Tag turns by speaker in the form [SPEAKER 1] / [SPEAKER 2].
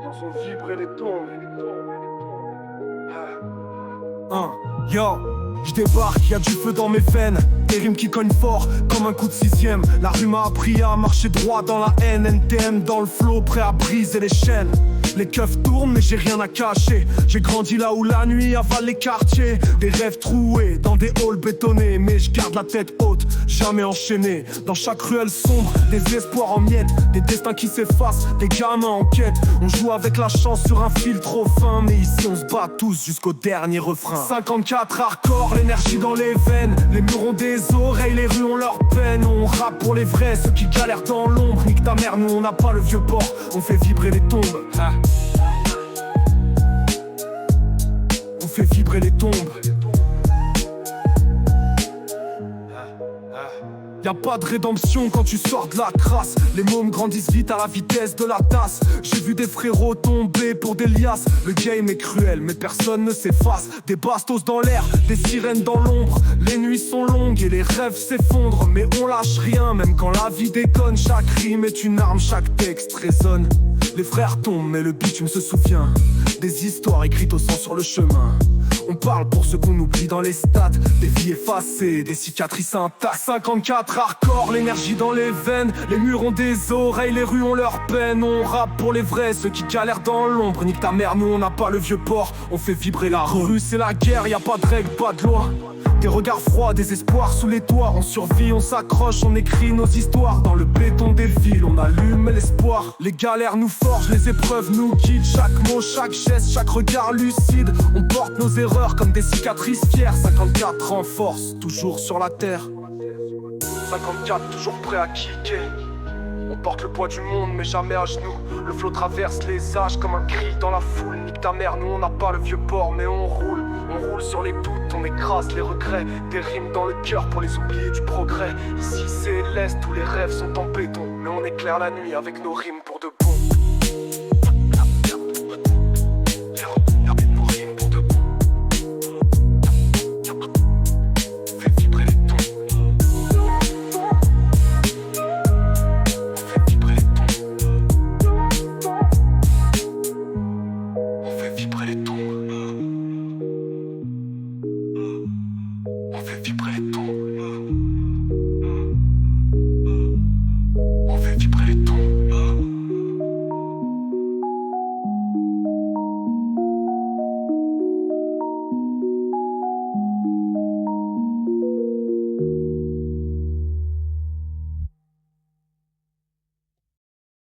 [SPEAKER 1] Font vibrer les tombes.
[SPEAKER 2] Yo, j'débarque, y'a du feu dans mes veines. Des rimes qui cognent fort comme un coup de sixième. La rue m'a appris à marcher droit dans la haine. NTM dans le flow, prêt à briser les chaînes. Les keufs tournent mais j'ai rien à cacher. J'ai grandi là où la nuit avale les quartiers. Des rêves troués dans des halls bétonnés. Mais je garde la tête haute, jamais enchaîné. Dans chaque ruelle sombre, des espoirs en miettes. Des destins qui s'effacent, des gamins en quête. On joue avec la chance sur un fil trop fin. Mais ici on se bat tous jusqu'au dernier refrain. 54 hardcore, l'énergie dans les veines. Les murs ont des oreilles, les rues ont leur peine. On rappe pour les vrais, ceux qui galèrent dans l'ombre. Nique ta mère, nous on n'a pas le vieux port. On fait vibrer les tombes. On fait vibrer les tombes. Y'a pas de rédemption quand tu sors de la crasse. Les mômes grandissent vite à la vitesse de la tasse. J'ai vu des frérots tomber pour des liasses. Le game est cruel mais personne ne s'efface. Des bastos dans l'air, des sirènes dans l'ombre. Les nuits sont longues et les rêves s'effondrent. Mais on lâche rien même quand la vie déconne. Chaque rime est une arme, chaque texte résonne. Les frères tombent mais le bitume se souvient. Des histoires écrites au sang sur le chemin. On parle pour ceux qu'on oublie dans les stats. Des vies effacées, des cicatrices intactes. 54 hardcore, l'énergie dans les veines. Les murs ont des oreilles, les rues ont leur peine. On rappe pour les vrais, ceux qui galèrent dans l'ombre. Nique ta mère, nous on n'a pas le vieux port. On fait vibrer la rue, c'est la guerre, y a pas de règles, pas de loi. Des regards froids, des espoirs sous les toits. On survit, on s'accroche, on écrit nos histoires. Dans le béton des villes, on allume l'espoir. Les galères nous forgent, les épreuves nous guident. Chaque mot, chaque geste, chaque regard lucide. On porte nos erreurs comme des cicatrices fières. 54 en force, toujours sur la terre. 54 toujours prêt à kicker. On porte le poids du monde mais jamais à genoux. Le flot traverse les âges comme un cri dans la foule. Nique ta mère, nous on n'a pas le vieux port mais on roule. On roule sur les doutes, on écrase les regrets. Des rimes dans le cœur pour les oublier du progrès. Ici c'est l'Est où les rêves sont en béton. Mais on éclaire la nuit avec nos rimes pour de